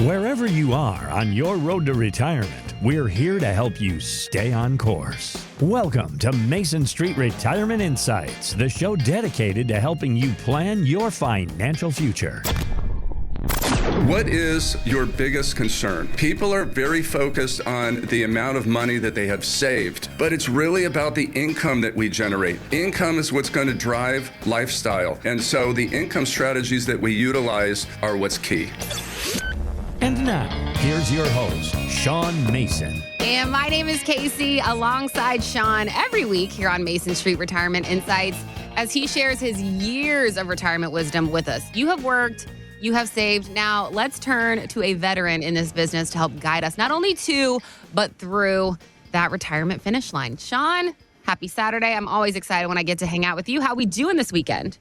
Wherever you are on your road to retirement, we're here to help you stay on course. Welcome to Mason Street Retirement Insights, the show dedicated to helping you plan your financial future. What is your biggest concern? People are very focused on the amount of money that they have saved, but it's really about the income that we generate. Income is what's going to drive lifestyle. And so the income strategies that we utilize are what's key. And now, here's your host, Sean Mason. And my name is Casey, alongside Sean every week here on Mason Street Retirement Insights, as he shares his years of retirement wisdom with us. You have worked, you have saved. Now let's turn to a veteran in this business to help guide us not only to, but through that retirement finish line. Sean, happy Saturday. I'm always excited when I get to hang out with you. How we doing this weekend?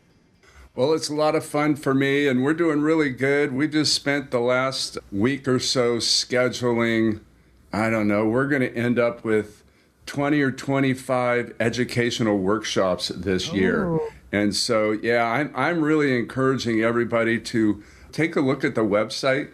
Well, it's a lot of fun for me, and we're doing really good. We just spent the last week or so scheduling, we're going to end up with 20 or 25 educational workshops this year. And so, I'm really encouraging everybody to take a look at the website,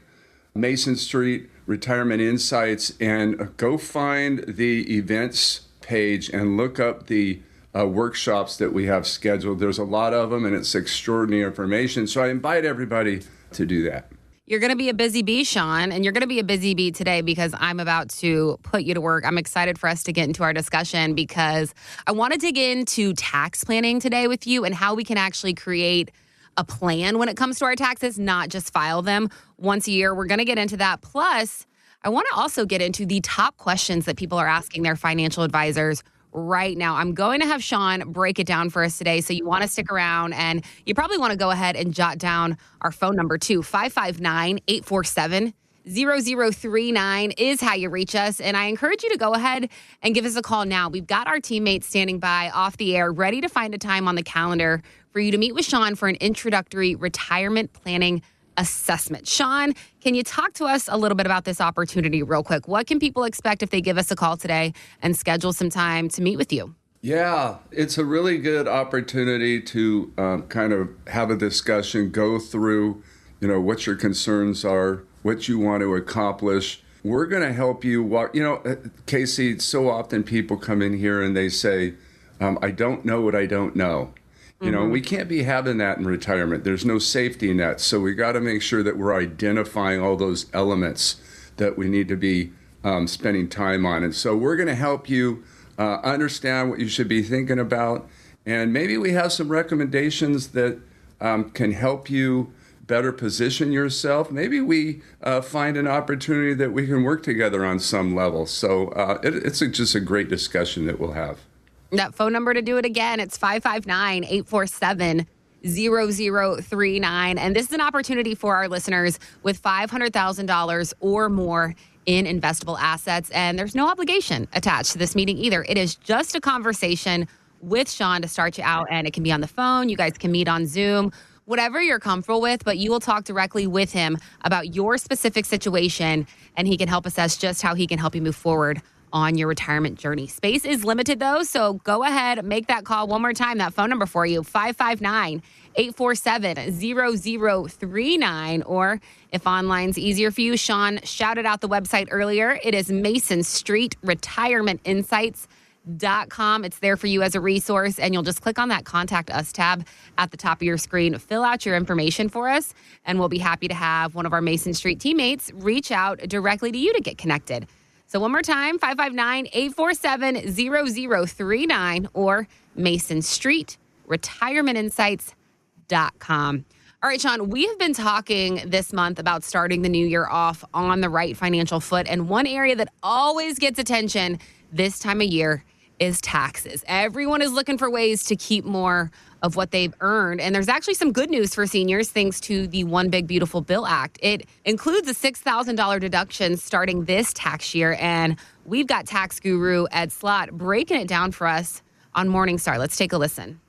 Mason Street Retirement Insights, and go find the events page and look up the workshops that we have scheduled. There's a lot of them, and it's extraordinary information. So I invite everybody to do that. You're going to be a busy bee, Sean, and you're going to be a busy bee today because I'm about to put you to work. I'm excited for us to get into our discussion because I want to dig into tax planning today with you and how we can actually create a plan when it comes to our taxes, not just file them once a year. We're going to get into that. Plus, I want to also get into the top questions that people are asking their financial advisors right now. I'm going to have Sean break it down for us today, so you want to stick around, and you probably want to go ahead and jot down our phone number too. 559-847-0039 is how you reach us, and I encourage you to go ahead and give us a call now. We've got our teammates standing by off the air, ready to find a time on the calendar for you to meet with Sean for an introductory retirement planning assessment. Sean, can you talk to us a little bit about this opportunity real quick? What can people expect if they give us a call today and schedule some time to meet with you? Yeah, it's a really good opportunity to kind of have a discussion, go through, what your concerns are, what you want to accomplish. We're going to help you walk. Casey, so often people come in here and they say, I don't know what I don't know. We can't be having that in retirement. There's no safety net. So we got to make sure that we're identifying all those elements that we need to be spending time on. And so we're going to help you understand what you should be thinking about. And maybe we have some recommendations that can help you better position yourself. Maybe we find an opportunity that we can work together on some level. So it's just a great discussion that we'll have. That phone number to do it again, it's 559-847-0039. And this is an opportunity for our listeners with $500,000 or more in investable assets. And there's no obligation attached to this meeting either. It is just a conversation with Sean to start you out. And it can be on the phone. You guys can meet on Zoom, whatever you're comfortable with. But you will talk directly with him about your specific situation. And he can help assess just how he can help you move forward on your retirement journey. Space is limited though, so go ahead, make that call one more time. That phone number for you, 559-847-0039. Or if online's easier for you, Sean shouted out the website earlier. It is Mason Street Retirement Insights.com. It's there for you as a resource, and you'll just click on that Contact Us tab at the top of your screen. Fill out your information for us, and we'll be happy to have one of our Mason Street teammates reach out directly to you to get connected. So one more time, 559-847-0039 or Mason Street Retirement Insights.com. All right, Sean, we have been talking this month about starting the new year off on the right financial foot. And one area that always gets attention this time of year is taxes. Everyone is looking for ways to keep more of what they've earned. And there's actually some good news for seniors thanks to the One Big Beautiful Bill Act. It includes a $6,000 deduction starting this tax year. And we've got tax guru Ed Slott breaking it down for us on Morningstar. Let's take a listen.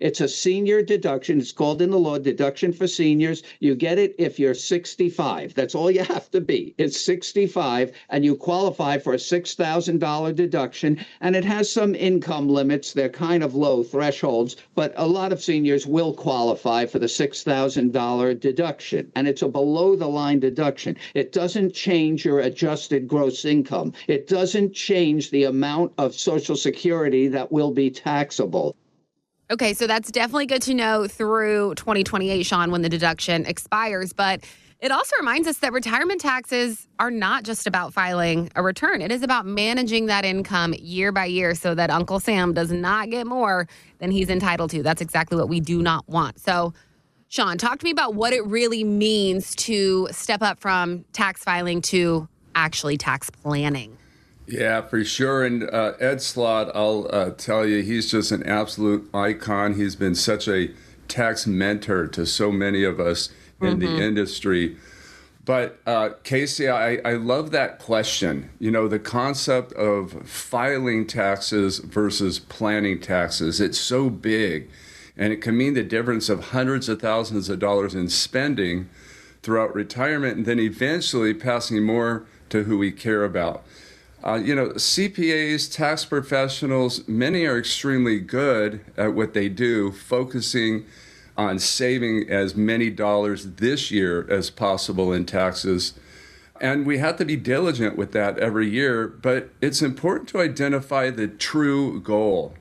It's a senior deduction. It's called in the law deduction for seniors. You get it if you're 65. That's all you have to be. It's 65, and you qualify for a $6,000 deduction. And it has some income limits. They're kind of low thresholds, but a lot of seniors will qualify for the $6,000 deduction. And it's a below the line deduction. It doesn't change your adjusted gross income. It doesn't change the amount of Social Security that will be taxable. Okay, so that's definitely good to know through 2028, Sean, when the deduction expires. But it also reminds us that retirement taxes are not just about filing a return. It is about managing that income year by year so that Uncle Sam does not get more than he's entitled to. That's exactly what we do not want. So, Sean, talk to me about what it really means to step up from tax filing to actually tax planning. Yeah, for sure. And Ed Slott, I'll tell you, he's just an absolute icon. He's been such a tax mentor to so many of us in the industry. But Casey, I love that question. You know, the concept of filing taxes versus planning taxes. It's so big, and it can mean the difference of hundreds of thousands of dollars in spending throughout retirement, and then eventually passing more to who we care about. CPAs, tax professionals, many are extremely good at what they do, focusing on saving as many dollars this year as possible in taxes. And we have to be diligent with that every year, but it's important to identify the true goal.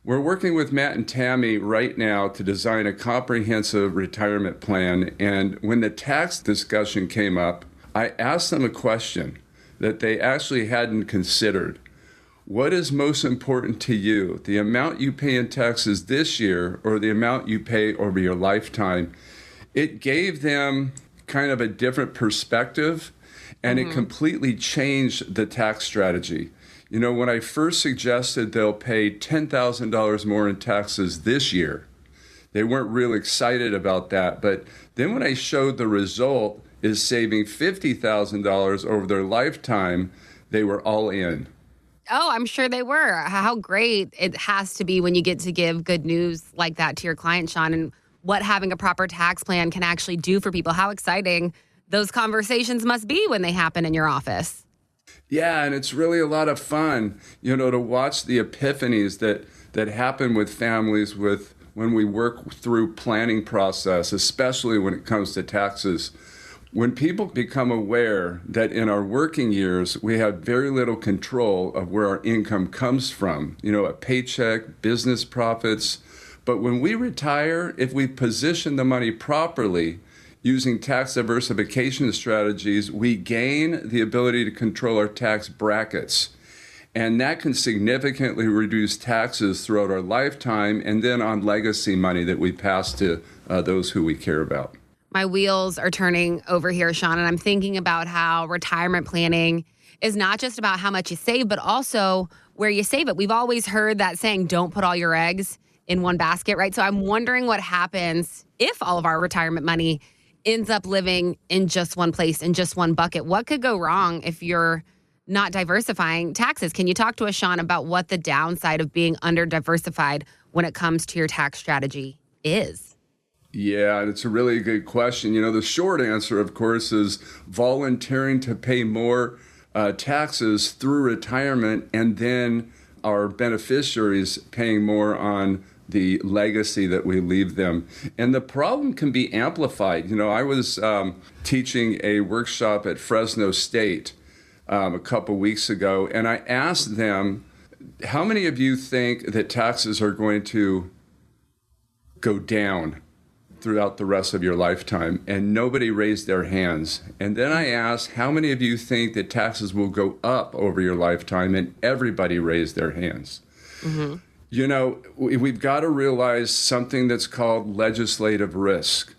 We're working with Matt and Tammy right now to design a comprehensive retirement plan. And when the tax discussion came up, I asked them a question that they actually hadn't considered. What is most important to you, the amount you pay in taxes this year or the amount you pay over your lifetime? It gave them kind of a different perspective, and it completely changed the tax strategy. You know, when I first suggested they'll pay $10,000 more in taxes this year, they weren't real excited about that. But then when I showed the result is saving $50,000 over their lifetime, they were all in. Oh, I'm sure they were. How great it has to be when you get to give good news like that to your client, Sean, and what having a proper tax plan can actually do for people. How exciting those conversations must be when they happen in your office. Yeah, and it's really a lot of fun, to watch the epiphanies that happen with families when we work through planning process, especially when it comes to taxes. When people become aware that in our working years, we have very little control of where our income comes from, a paycheck, business profits. But when we retire, if we position the money properly, using tax diversification strategies, we gain the ability to control our tax brackets. And that can significantly reduce taxes throughout our lifetime and then on legacy money that we pass to those who we care about. My wheels are turning over here, Sean, and I'm thinking about how retirement planning is not just about how much you save, but also where you save it. We've always heard that saying, don't put all your eggs in one basket, right? So I'm wondering what happens if all of our retirement money ends up living in just one place, in just one bucket. What could go wrong if you're not diversifying taxes? Can you talk to us, Sean, about what the downside of being under-diversified when it comes to your tax strategy is? Yeah, it's a really good question. The short answer, of course, is volunteering to pay more taxes through retirement, and then our beneficiaries paying more on the legacy that we leave them. And the problem can be amplified. I was teaching a workshop at Fresno State a couple weeks ago, and I asked them, how many of you think that taxes are going to go down throughout the rest of your lifetime? And nobody raised their hands. And then I asked, how many of you think that taxes will go up over your lifetime? And everybody raised their hands. Mm-hmm. We've got to realize something that's called legislative risk.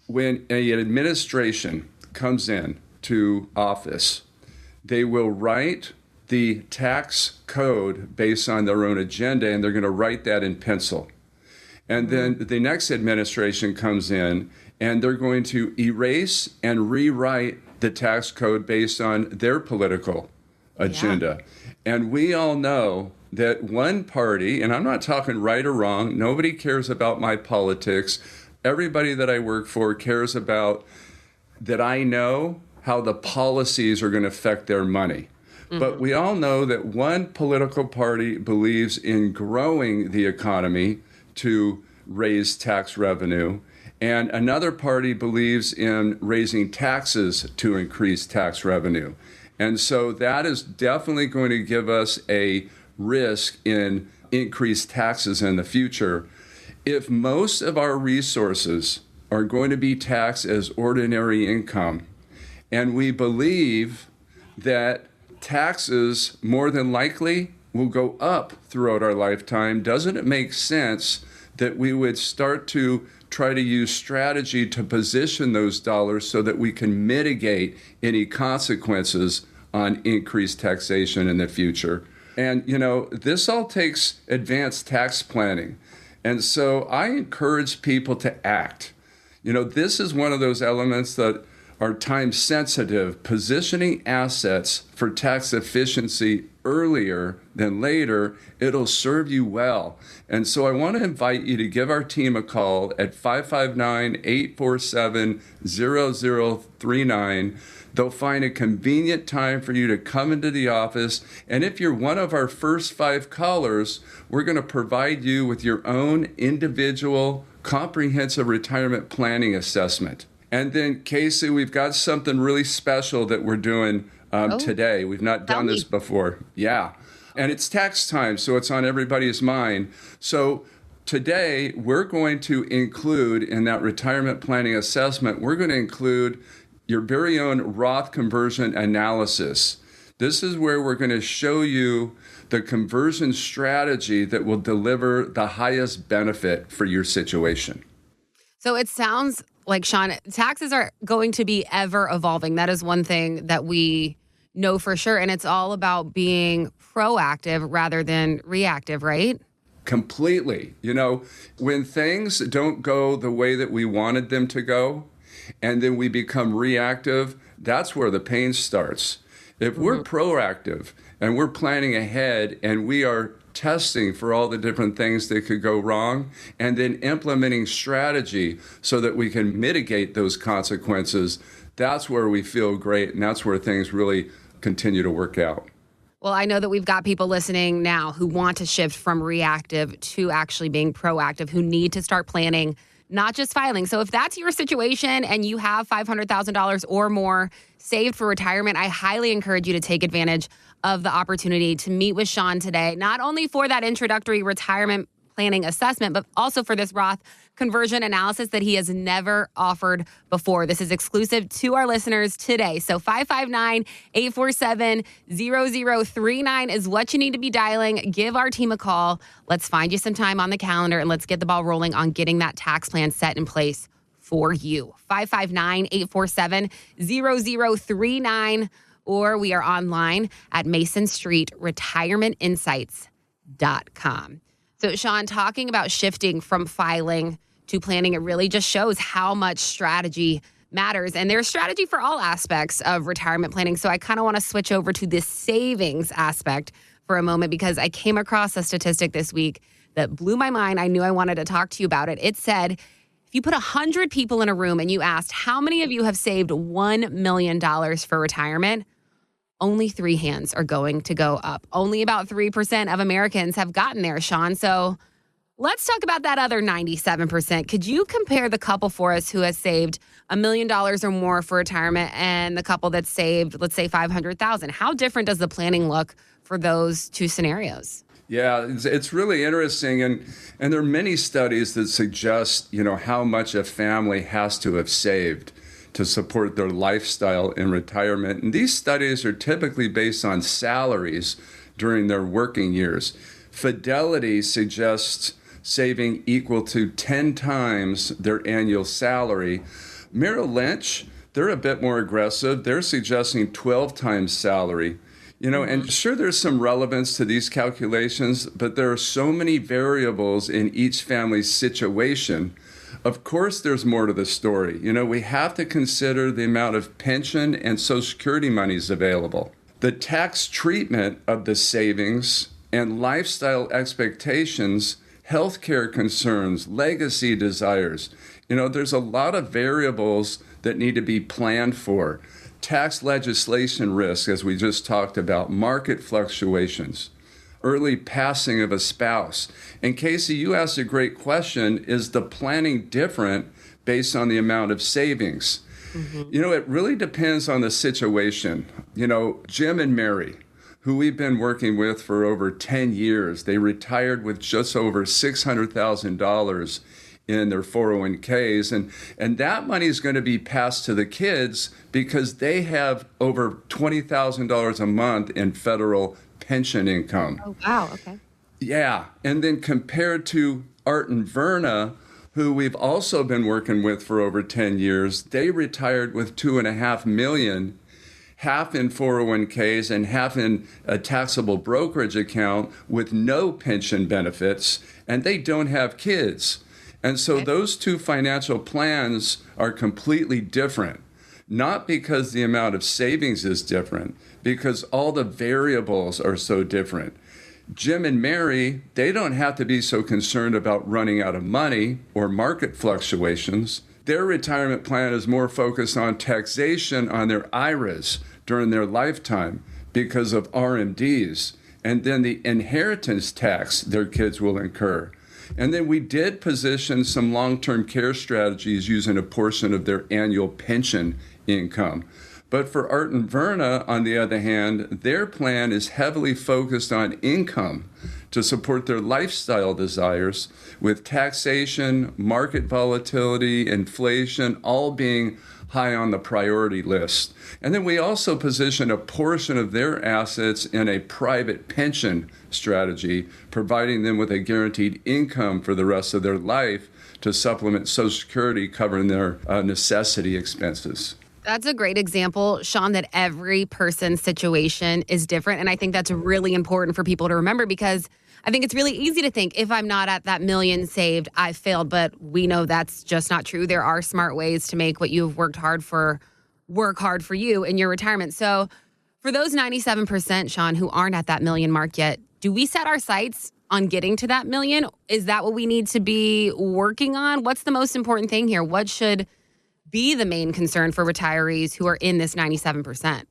When an administration comes in to office, they will write the tax code based on their own agenda, and they're going to write that in pencil. And then the next administration comes in, and they're going to erase and rewrite the tax code based on their political agenda. Yeah. And we all know that one party, and I'm not talking right or wrong, nobody cares about my politics. Everybody that I work for cares about that I know how the policies are going to affect their money. But we all know that one political party believes in growing the economy to raise tax revenue, and another party believes in raising taxes to increase tax revenue. And so that is definitely going to give us a risk in increased taxes in the future. If most of our resources are going to be taxed as ordinary income, and we believe that taxes more than likely will go up throughout our lifetime, doesn't it make sense that we would start to try to use strategy to position those dollars so that we can mitigate any consequences on increased taxation in the future? And, this all takes advanced tax planning. And so I encourage people to act. This is one of those elements that are time sensitive. Positioning assets for tax efficiency earlier than later, it'll serve you well. And so I want to invite you to give our team a call at 559-847-0039. They'll find a convenient time for you to come into the office. And if you're one of our first 5 callers, we're going to provide you with your own individual comprehensive retirement planning assessment. And then, Casey, we've got something really special that we're doing today. We've not done this before. Yeah. And it's tax time, so it's on everybody's mind. So today, we're going to include in that retirement planning assessment, we're going to include your very own Roth conversion analysis. This is where we're going to show you the conversion strategy that will deliver the highest benefit for your situation. So it sounds like, Sean, taxes are going to be ever evolving. That is one thing that we know for sure. And it's all about being proactive rather than reactive, right? Completely. When things don't go the way that we wanted them to go, and then we become reactive, that's where the pain starts. If we're proactive and we're planning ahead and we are testing for all the different things that could go wrong and then implementing strategy so that we can mitigate those consequences, that's where we feel great, and that's where things really continue to work out. Well, I know that we've got people listening now who want to shift from reactive to actually being proactive, who need to start planning, not just filing. So if that's your situation and you have $500,000 or more saved for retirement, I highly encourage you to take advantage of the opportunity to meet with Sean today, not only for that introductory retirement planning assessment, but also for this Roth conversion analysis that he has never offered before. This is exclusive to our listeners today. So 559-847-0039 is what you need to be dialing. Give our team a call. Let's find you some time on the calendar and let's get the ball rolling on getting that tax plan set in place for you. 559-847-0039, or we are online at masonstreetretirementinsights.com. So, Sean, talking about shifting from filing to planning, it really just shows how much strategy matters. And there's strategy for all aspects of retirement planning. So I kind of want to switch over to this savings aspect for a moment, because I came across a statistic this week that blew my mind. I knew I wanted to talk to you about it. It said, if you put 100 people in a room and you asked, how many of you have saved $1 million for retirement? Only 3 hands are going to go up. Only about 3% of Americans have gotten there, Sean. So let's talk about that other 97%. Could you compare the couple for us who has saved $1 million or more for retirement and the couple that saved, let's say, $500,000? How different does the planning look for those two scenarios? Yeah, it's really interesting. And there are many studies that suggest, how much a family has to have saved to support their lifestyle in retirement. And these studies are typically based on salaries during their working years. Fidelity suggests saving equal to 10 times their annual salary. Merrill Lynch, they're a bit more aggressive. They're suggesting 12 times salary. And sure, there's some relevance to these calculations, but there are so many variables in each family's situation. Of course, there's more to the story. We have to consider the amount of pension and Social Security monies available. The tax treatment of the savings and lifestyle expectations, healthcare concerns, legacy desires. There's a lot of variables that need to be planned for. Tax legislation risk, as we just talked about, market fluctuations, early passing of a spouse. And Casey, you asked a great question. Is the planning different based on the amount of savings? It really depends on the situation. Jim and Mary, who we've been working with for over 10 years, they retired with just over $600,000 in their 401ks. And that money is going to be passed to the kids because they have over $20,000 a month in federal pension income. Oh, wow. Okay. Yeah. And then compared to Art and Verna, who we've also been working with for over 10 years, they retired with $2.5 million, half in 401ks and half in a taxable brokerage account with no pension benefits, and they don't have kids. And so those two financial plans are completely different, not because the amount of savings is different, because all the variables are so different. Jim and Mary, they don't have to be so concerned about running out of money or market fluctuations. Their retirement plan is more focused on taxation on their IRAs during their lifetime because of RMDs, and then the inheritance tax their kids will incur. And then we did position some long-term care strategies using a portion of their annual pension income. But for Art and Verna, on the other hand, their plan is heavily focused on income to support their lifestyle desires, with taxation, market volatility, inflation all being high on the priority list. And then we also position a portion of their assets in a private pension strategy, providing them with a guaranteed income for the rest of their life to supplement Social Security covering their necessity expenses. That's a great example, Sean, that every person's situation is different. And I think that's really important for people to remember, because I think it's really easy to think if I'm not at that million saved, I've failed. But we know that's just not true. There are smart ways to make what you've worked hard for work hard for you in your retirement. So for those 97%, Sean, who aren't at that million mark yet, do we set our sights on getting to that million? Is that what we need to be working on? What's the most important thing here? What should be the main concern for retirees who are in this 97%?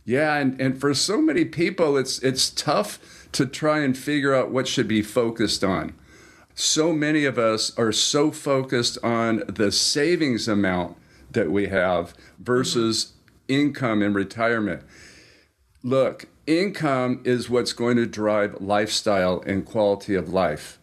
Yeah, and for so many people, it's tough to try and figure out what should be focused on. So many of us are so focused on the savings amount that we have versus income in retirement. Look, income is what's going to drive lifestyle and quality of life.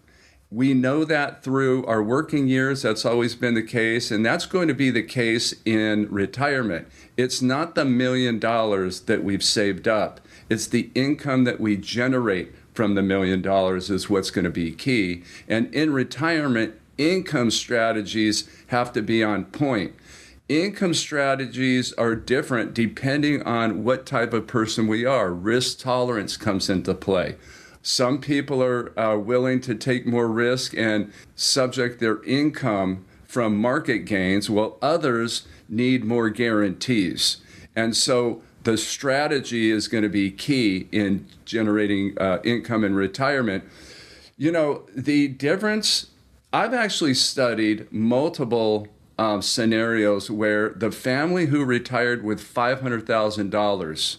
We know that through our working years. That's always been the case, and that's going to be the case in retirement. It's not the $1 million that we've saved up. It's the income that we generate from the $1 million is what's going to be key. And in retirement, income strategies have to be on point. Income strategies are different depending on what type of person we are. Risk tolerance comes into play. Some people are willing to take more risk and subject their income from market gains, while others need more guarantees. And so the strategy is going to be key in generating income in retirement. You know, the difference, I've actually studied multiple scenarios where the family who retired with $500,000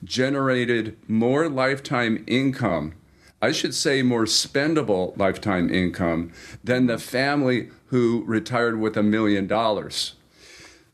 generated more lifetime income, I should say more spendable lifetime income, than the family who retired with $1 million.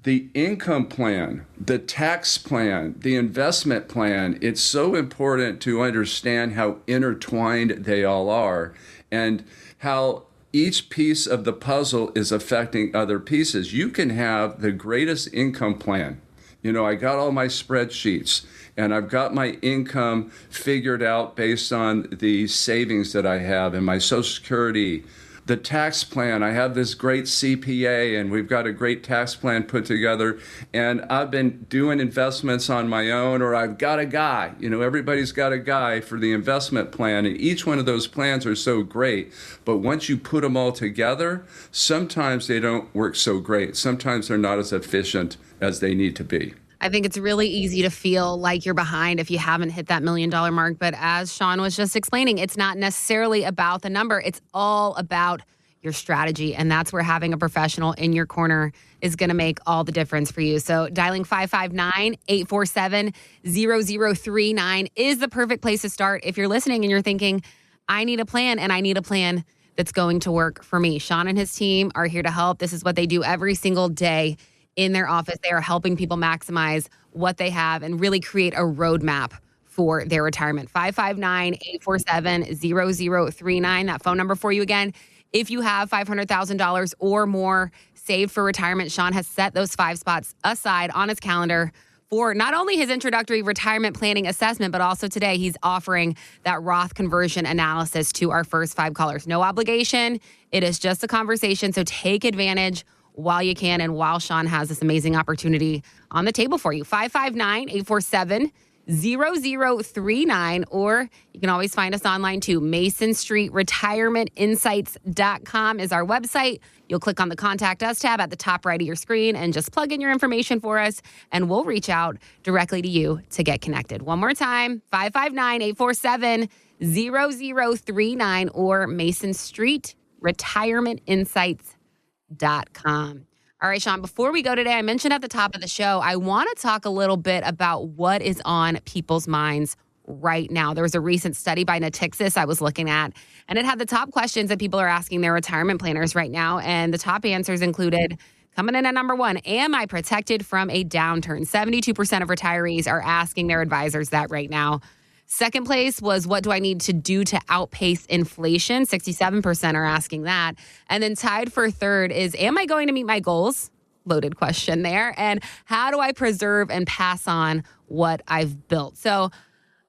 The income plan, the tax plan, the investment plan, it's so important to understand how intertwined they all are and how each piece of the puzzle is affecting other pieces. You can have the greatest income plan. You know, I got all my spreadsheets and I've got my income figured out based on the savings that I have and my Social Security. The tax plan, I have this great CPA and we've got a great tax plan put together, and I've been doing investments on my own, or I've got a guy. You know, everybody's got a guy for the investment plan, and each one of those plans are so great. But once you put them all together, sometimes they don't work so great. Sometimes they're not as efficient as they need to be. I think it's really easy to feel like you're behind if you haven't hit that $1 million mark. But as Sean was just explaining, it's not necessarily about the number. It's all about your strategy. And that's where having a professional in your corner is going to make all the difference for you. So dialing 559-847-0039 is the perfect place to start. If you're listening and you're thinking, I need a plan, and I need a plan that's going to work for me. Sean and his team are here to help. This is what they do every single day in their office. They are helping people maximize what they have and really create a roadmap for their retirement. 559-847-0039. That phone number for you again. If you have $500,000 or more saved for retirement, Sean has set those 5 spots aside on his calendar for not only his introductory retirement planning assessment, but also today he's offering that Roth conversion analysis to our first 5 callers. No obligation. It is just a conversation. So take advantage while you can and while Sean has this amazing opportunity on the table for you. 559-847-0039, or you can always find us online too. MasonStreetRetirementInsights.com is our website. You'll click on the Contact Us tab at the top right of your screen and just plug in your information for us, and we'll reach out directly to you to get connected. One more time, 559-847-0039 or MasonStreetRetirementInsights.com. All right, Sean, before we go today, I mentioned at the top of the show, I want to talk a little bit about what is on people's minds right now. There was a recent study by Natixis I was looking at, and it had the top questions that people are asking their retirement planners right now. And the top answers included, coming in at number 1, am I protected from a downturn? 72% of retirees are asking their advisors that right now. Second place was, what do I need to do to outpace inflation? 67% are asking that. And then tied for third is, am I going to meet my goals? Loaded question there. And how do I preserve and pass on what I've built? So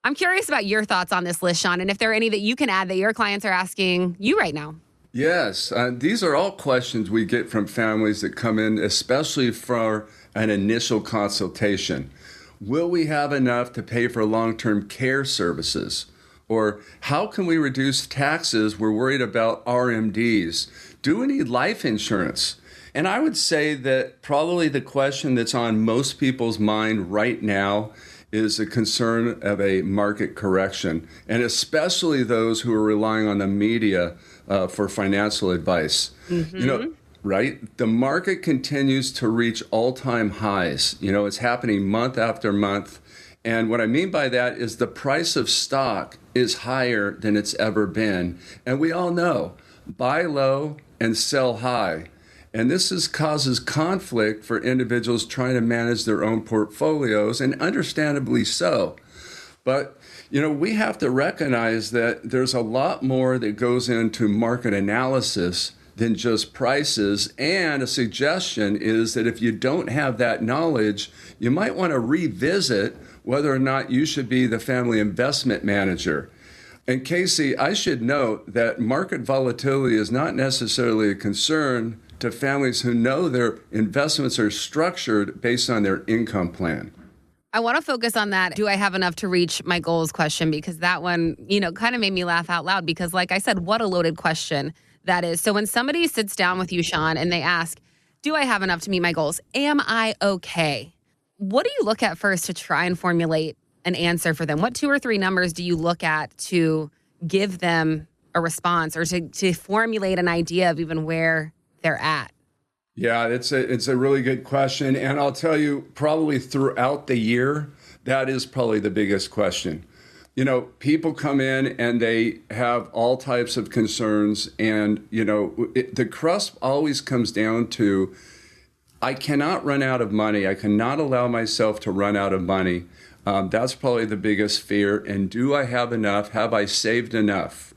I'm curious about your thoughts on this list, Sean, and if there are any that you can add that your clients are asking you right now. Yes, these are all questions we get from families that come in, especially for an initial consultation. Will we have enough to pay for long-term care services? Or how can we reduce taxes? We're worried about RMDs. Do we need life insurance? And I would say that probably the question that's on most people's mind right now is a concern of a market correction, and especially those who are relying on the media for financial advice. Mm-hmm. You know, right? The market continues to reach all-time highs. You know, it's happening month after month. And what I mean by that is the price of stock is higher than it's ever been. And we all know, buy low and sell high. And this causes conflict for individuals trying to manage their own portfolios, and understandably so. But, you know, we have to recognize that there's a lot more that goes into market analysis than just prices. And a suggestion is that if you don't have that knowledge, you might want to revisit whether or not you should be the family investment manager. And Casey, I should note that market volatility is not necessarily a concern to families who know their investments are structured based on their income plan. I want to focus on that. Do I have enough to reach my goals question? Because that one, you know, kind of made me laugh out loud, because like I said, what a loaded question that is. So when somebody sits down with you, Sean, and they ask, do I have enough to meet my goals? Am I okay? What do you look at first to try and formulate an answer for them? What 2 or 3 numbers do you look at to give them a response, or to formulate an idea of even where they're at? Yeah, it's a really good question. And I'll tell you, probably throughout the year, that is probably the biggest question. You know, people come in and they have all types of concerns. And, you know, the crust always comes down to, I cannot run out of money. I cannot allow myself to run out of money. That's probably the biggest fear. And do I have enough? Have I saved enough?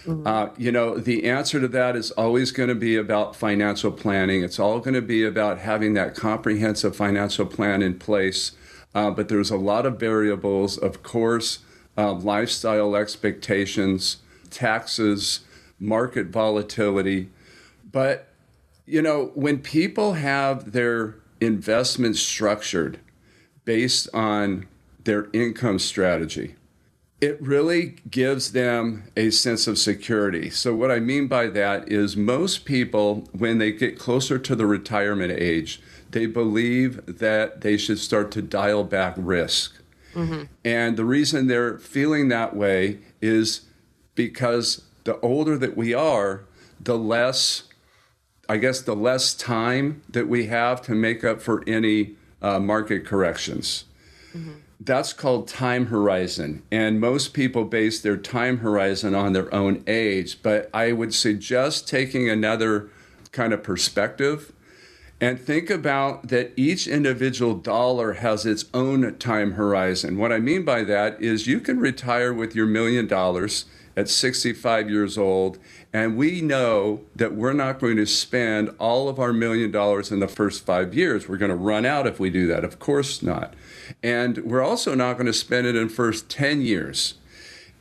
You know, the answer to that is always going to be about financial planning. It's all going to be about having that comprehensive financial plan in place. But there's a lot of variables, of course, lifestyle expectations, taxes, market volatility. But, you know, when people have their investments structured based on their income strategy, it really gives them a sense of security. So what I mean by that is most people, when they get closer to the retirement age, they believe that they should start to dial back risk. And the reason they're feeling that way is because the older that we are, the less time that we have to make up for any market corrections. That's called time horizon. And most people base their time horizon on their own age. But I would suggest taking another kind of perspective and think about that each individual dollar has its own time horizon. What I mean by that is you can retire with your $1 million at 65 years old, and we know that we're not going to spend all of our $1 million in the first 5 years. We're going to run out if we do that. Of course not. And we're also not going to spend it in the first 10 years.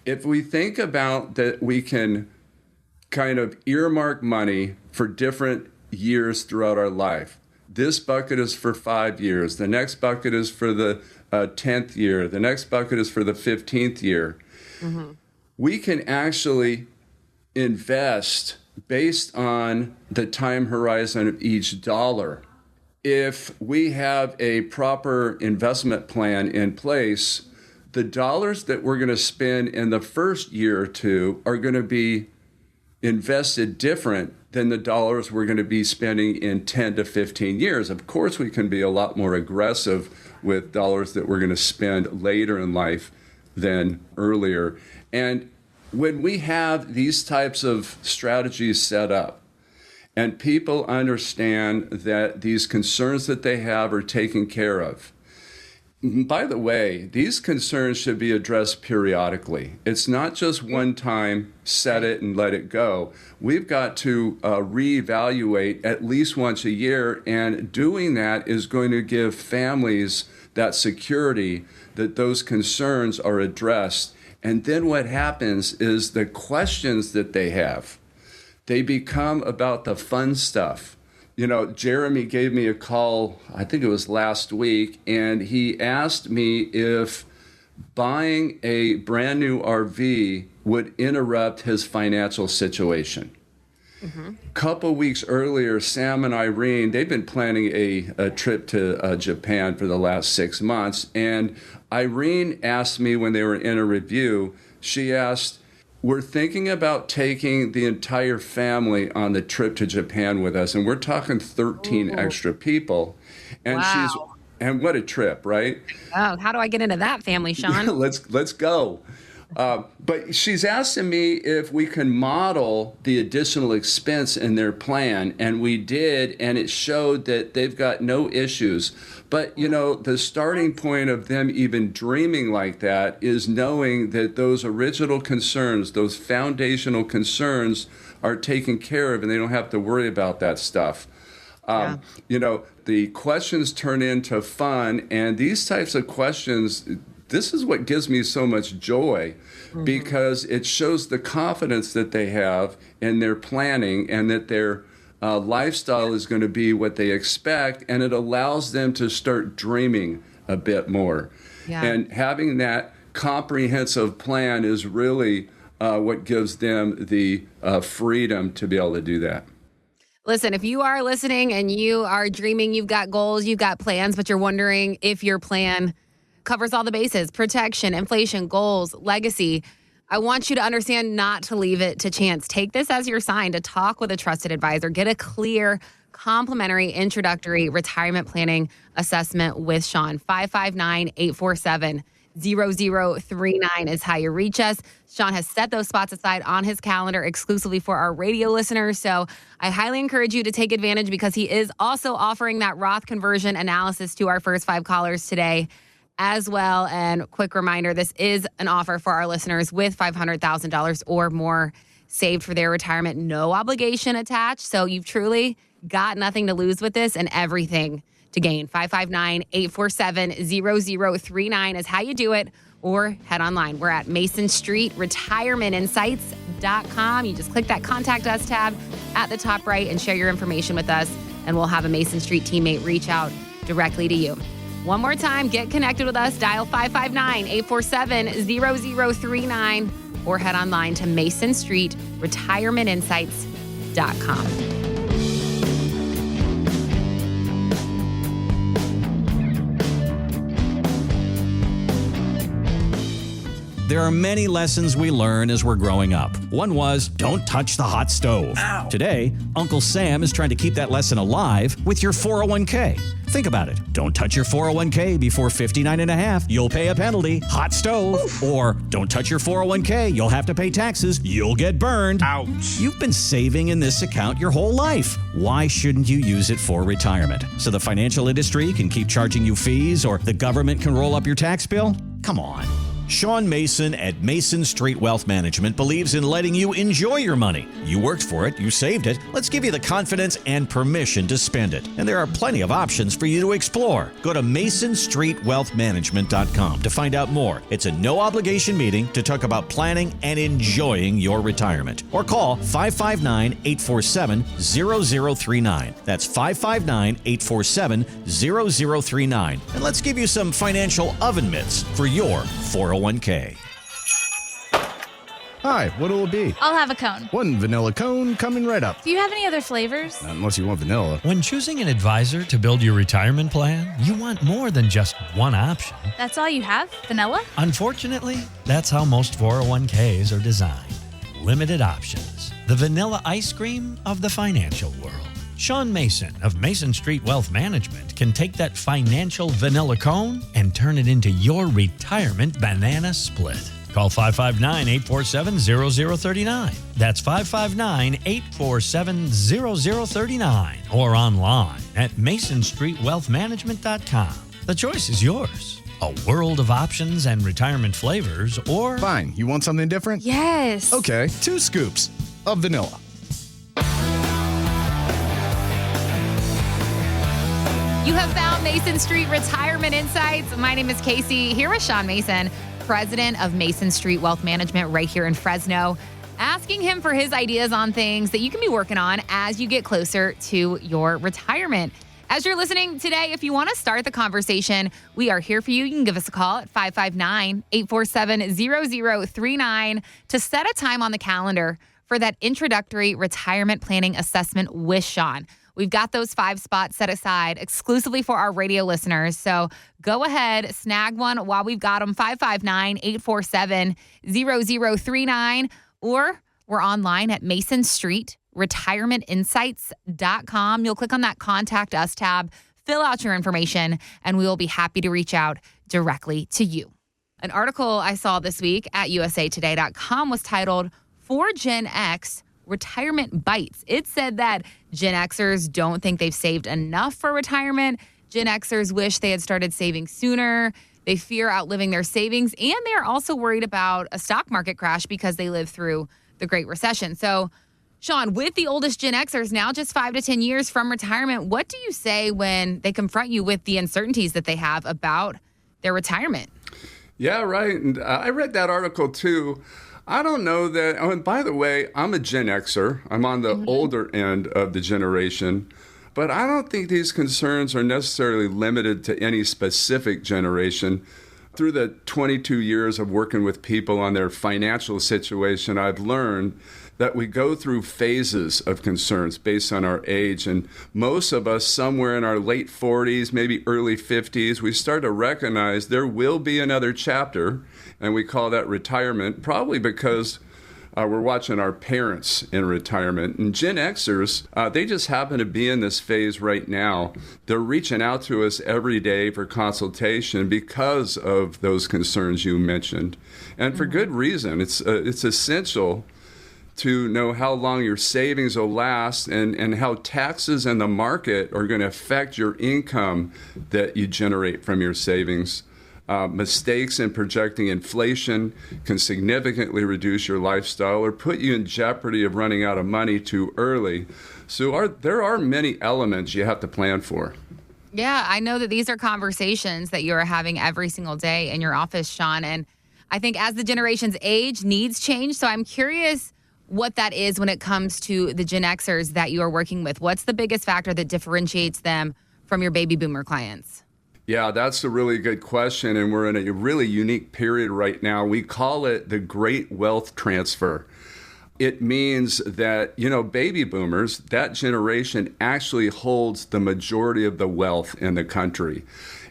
If we think about that, we can kind of earmark money for different years throughout our life. This bucket is for 5 years. The next bucket is for the 10th year. The next bucket is for the 15th year. We can actually invest based on the time horizon of each dollar. If we have a proper investment plan in place, the dollars that we're going to spend in the first year or two are going to be invested different than the dollars we're going to be spending in 10 to 15 years. Of course, we can be a lot more aggressive with dollars that we're going to spend later in life than earlier. And when we have these types of strategies set up, and people understand that these concerns that they have are taken care of. By the way, these concerns should be addressed periodically. It's not just one time, set it and let it go. We've got to reevaluate at least once a year, and doing that is going to give families that security that those concerns are addressed. And then what happens is the questions that they have, they become about the fun stuff. You know, Jeremy gave me a call, I think it was last week, and he asked me if buying a brand new RV would interrupt his financial situation. A couple weeks earlier, Sam and Irene, they've been planning a trip to Japan for the last 6 months. And Irene asked me when they were in a review, she asked, we're thinking about taking the entire family on the trip to Japan with us. And we're talking 13 extra people. And wow. And what a trip, right? Oh, how do I get into that family, Sean? Let's go. But she's asking me if we can model the additional expense in their plan, and we did, and it showed that they've got no issues. But, you know, the starting point of them even dreaming like that is knowing that those original concerns, those foundational concerns are taken care of, and they don't have to worry about that stuff. You know, the questions turn into fun, and these types of questions, this is what gives me so much joy, because it shows the confidence that they have in their planning and that their lifestyle is going to be what they expect, and it allows them to start dreaming a bit more. And having that comprehensive plan is really what gives them the freedom to be able to do that. Listen, if you are listening and you are dreaming, you've got goals, you've got plans, but you're wondering if your plan covers all the bases, protection, inflation, goals, legacy, I want you to understand not to leave it to chance. Take this as your sign to talk with a trusted advisor. Get a clear, complimentary, introductory retirement planning assessment with Sean. 559-847-0039 is how you reach us. Sean has set those spots aside on his calendar exclusively for our radio listeners. So I highly encourage you to take advantage, because he is also offering that Roth conversion analysis to our first 5 callers today as well. And quick reminder, this is an offer for our listeners with $500,000 or more saved for their retirement. No obligation attached. So you've truly got nothing to lose with this and everything to gain. 559-847-0039 is how you do it, or head online. We're at MasonStreetRetirementInsights.com. You just click that Contact Us tab at the top right and share your information with us, and we'll have a Mason Street teammate reach out directly to you. One more time, get connected with us. Dial 559-847-0039 or head online to MasonStreetRetirementInsights.com. There are many lessons we learn as we're growing up. One was, don't touch the hot stove. Ow. Today, Uncle Sam is trying to keep that lesson alive with your 401k. Think about it. Don't touch your 401k before 59 and a half. You'll pay a penalty. Hot stove. Oof. Or don't touch your 401k. You'll have to pay taxes. You'll get burned. Ouch. You've been saving in this account your whole life. Why shouldn't you use it for retirement? So the financial industry can keep charging you fees or the government can roll up your tax bill? Come on. Sean Mason at Mason Street Wealth Management believes in letting you enjoy your money. You worked for it, you saved it. Let's give you the confidence and permission to spend it. And there are plenty of options for you to explore. Go to masonstreetwealthmanagement.com to find out more. It's a no-obligation meeting to talk about planning and enjoying your retirement. Or call 559-847-0039. That's 559-847-0039. And let's give you some financial oven mitts for your 401k. Hi, what'll it be? I'll have a cone. One vanilla cone coming right up. Do you have any other flavors? Not unless you want vanilla. When choosing an advisor to build your retirement plan, you want more than just one option. That's all you have? Vanilla? Unfortunately, that's how most 401ks are designed. Limited options. The vanilla ice cream of the financial world. Sean Mason of Mason Street Wealth Management can take that financial vanilla cone and turn it into your retirement banana split. Call 559-847-0039. That's 559-847-0039 or online at masonstreetwealthmanagement.com. The choice is yours. A world of options and retirement flavors, or... Fine, you want something different? Yes. Okay, 2 scoops of vanilla. You have found Mason Street Retirement Insights. My name is Casey, here with Sean Mason, president of Mason Street Wealth Management right here in Fresno, asking him for his ideas on things that you can be working on as you get closer to your retirement. As you're listening today, if you want to start the conversation, we are here for you. You can give us a call at 559-847-0039 to set a time on the calendar for that introductory retirement planning assessment with Sean. We've got those 5 spots set aside exclusively for our radio listeners. So go ahead, snag one while we've got them, 559-847-0039, or we're online at masonstreetretirementinsights.com. You'll click on that Contact Us tab, fill out your information, and we will be happy to reach out directly to you. An article I saw this week at usatoday.com was titled, For Gen X, Retirement Bites. It said that Gen Xers don't think they've saved enough for retirement. Gen Xers wish they had started saving sooner. They fear outliving their savings, and they're also worried about a stock market crash because they lived through the Great Recession. So, Sean, with the oldest Gen Xers now just 5 to 10 years from retirement, what do you say when they confront you with the uncertainties that they have about their retirement? Yeah, right. And I read that article too. I don't know that. Oh, and by the way, I'm a Gen Xer. I'm on the older end of the generation. But I don't think these concerns are necessarily limited to any specific generation. Through the 22 years of working with people on their financial situation, I've learned that we go through phases of concerns based on our age. And most of us, somewhere in our late 40s, maybe early 50s, we start to recognize there will be another chapter. And we call that retirement, probably because we're watching our parents in retirement. And Gen Xers, they just happen to be in this phase right now. They're reaching out to us every day for consultation because of those concerns you mentioned. And for good reason. It's essential to know how long your savings will last and how taxes and the market are going to affect your income that you generate from your savings. Mistakes in projecting inflation can significantly reduce your lifestyle or put you in jeopardy of running out of money too early. So there are many elements you have to plan for. Yeah, I know that these are conversations that you're having every single day in your office, Sean. And I think as the generations age, needs change. So I'm curious what that is when it comes to the Gen Xers that you are working with. What's the biggest factor that differentiates them from your baby boomer clients? Yeah, that's a really good question, and we're in a really unique period right now. We call it the Great Wealth Transfer. It means that, baby boomers, that generation actually holds the majority of the wealth in the country.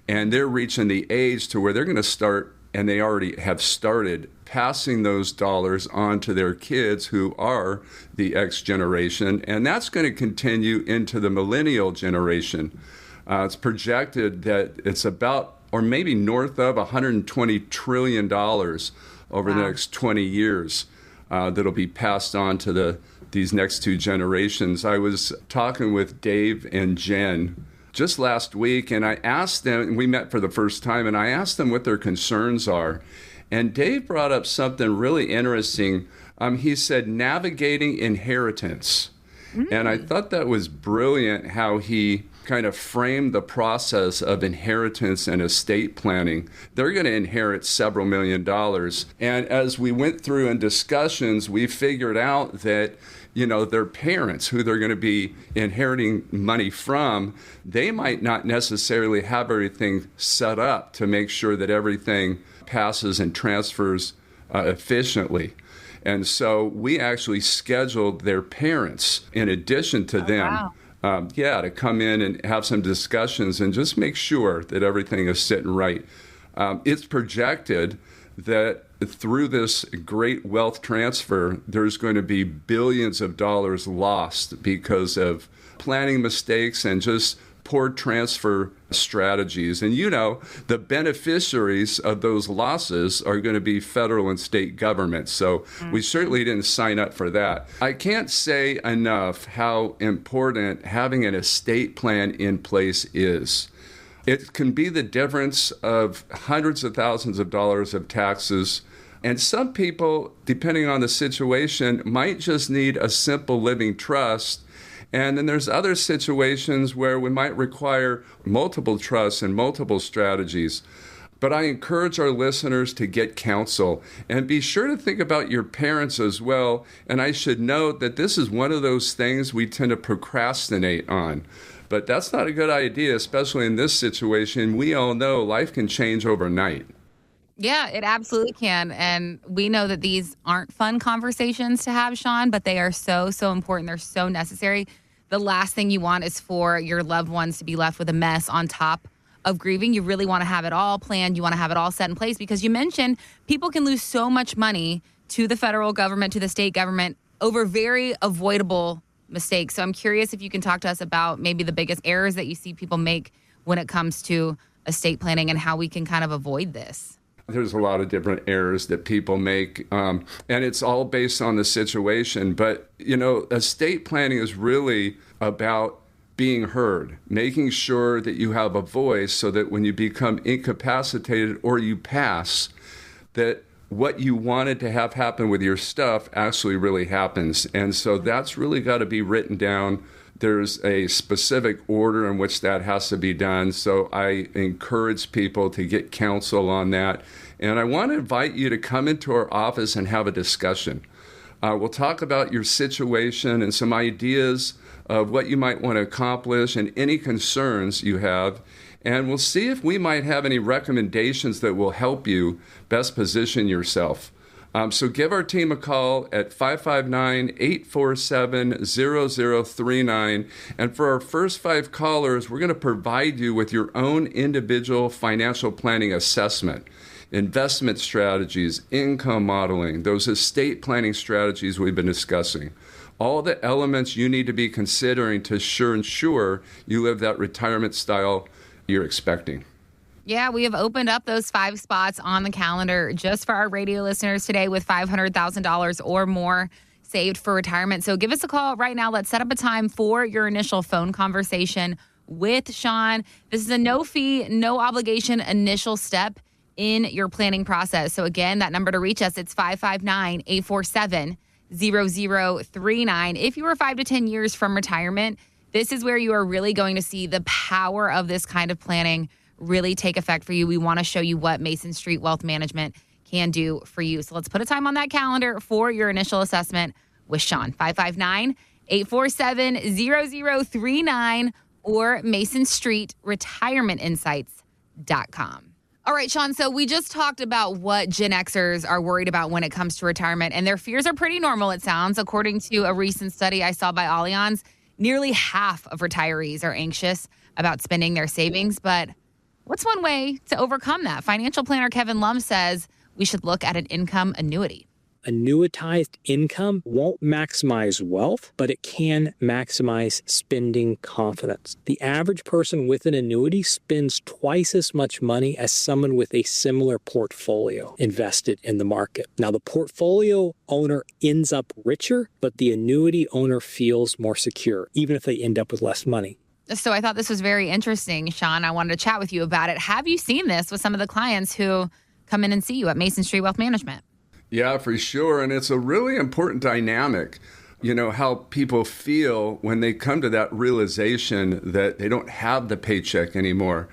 And they're reaching the age to where they're going to start, and they already have started, passing those dollars on to their kids who are the X generation, and that's going to continue into the millennial generation. It's projected that it's about, or maybe north of, $120 trillion over the next 20 years that'll be passed on to these next two generations. I was talking with Dave and Jen just last week, and I asked them, and we met for the first time, and I asked them what their concerns are. And Dave brought up something really interesting. He said, navigating inheritance. And I thought that was brilliant how he kind of framed the process of inheritance and estate planning. They're going to inherit several $1 million. And as we went through in discussions, we figured out that, you know, their parents, who they're going to be inheriting money from, they might not necessarily have everything set up to make sure that everything passes and transfers efficiently. And so we actually scheduled their parents in addition to them. Wow. To come in and have some discussions and just make sure that everything is sitting right. It's projected that through this great wealth transfer, there's going to be billions of dollars lost because of planning mistakes and just poor transfer strategies. And you know, the beneficiaries of those losses are going to be federal and state governments. So we certainly didn't sign up for that. I can't say enough how important having an estate plan in place is. It can be the difference of hundreds of thousands of dollars of taxes. And some people, depending on the situation, might just need a simple living trust. And then there's other situations where we might require multiple trusts and multiple strategies. But I encourage our listeners to get counsel and be sure to think about your parents as well. And I should note that this is one of those things we tend to procrastinate on. But that's not a good idea, especially in this situation. We all know life can change overnight. Yeah, it absolutely can. And we know that these aren't fun conversations to have, Sean, but they are so, so important. They're so necessary. The last thing you want is for your loved ones to be left with a mess on top of grieving. You really want to have it all planned. You want to have it all set in place because you mentioned people can lose so much money to the federal government, to the state government over very avoidable mistakes. So I'm curious if you can talk to us about maybe the biggest errors that you see people make when it comes to estate planning and how we can kind of avoid this. There's a lot of different errors that people make, and it's all based on the situation. But, you know, estate planning is really about being heard, making sure that you have a voice so that when you become incapacitated or you pass, that what you wanted to have happen with your stuff actually really happens. And so that's really got to be written down. There's a specific order in which that has to be done. So I encourage people to get counsel on that. And I want to invite you to come into our office and have a discussion. We'll talk about your situation and some ideas of what you might want to accomplish and any concerns you have. And we'll see if we might have any recommendations that will help you best position yourself. So give our team a call at 559-847-0039. And for our first 5 callers, we're going to provide you with your own individual financial planning assessment, investment strategies, income modeling, those estate planning strategies we've been discussing. All the elements you need to be considering to ensure you live that retirement style you're expecting. Yeah, we have opened up those 5 spots on the calendar just for our radio listeners today with $500,000 or more saved for retirement. So give us a call right now. Let's set up a time for your initial phone conversation with Sean. This is a no-fee, no obligation initial step in your planning process. So again, that number to reach us, it's 559-847-0039. If you are 5 to 10 years from retirement, this is where you are really going to see the power of this kind of planning really take effect for you. We want to show you what Mason Street Wealth Management can do for you. So let's put a time on that calendar for your initial assessment with Sean. 559-847-0039 or MasonStreetRetirementInsights.com. All right, Sean, so we just talked about what Gen Xers are worried about when it comes to retirement, and their fears are pretty normal, it sounds. According to a recent study I saw by Allianz, nearly half of retirees are anxious about spending their savings. But what's one way to overcome that? Financial planner Kevin Lum says we should look at an income annuity? Annuitized income won't maximize wealth, but it can maximize spending confidence. The average person with an annuity spends twice as much money as someone with a similar portfolio invested in the market. Now, the portfolio owner ends up richer, but the annuity owner feels more secure, even if they end up with less money. So I thought this was very interesting, Sean. I wanted to chat with you about it. Have you seen this with some of the clients who come in and see you at Mason Street Wealth Management? Yeah, for sure. And it's a really important dynamic, how people feel when they come to that realization that they don't have the paycheck anymore.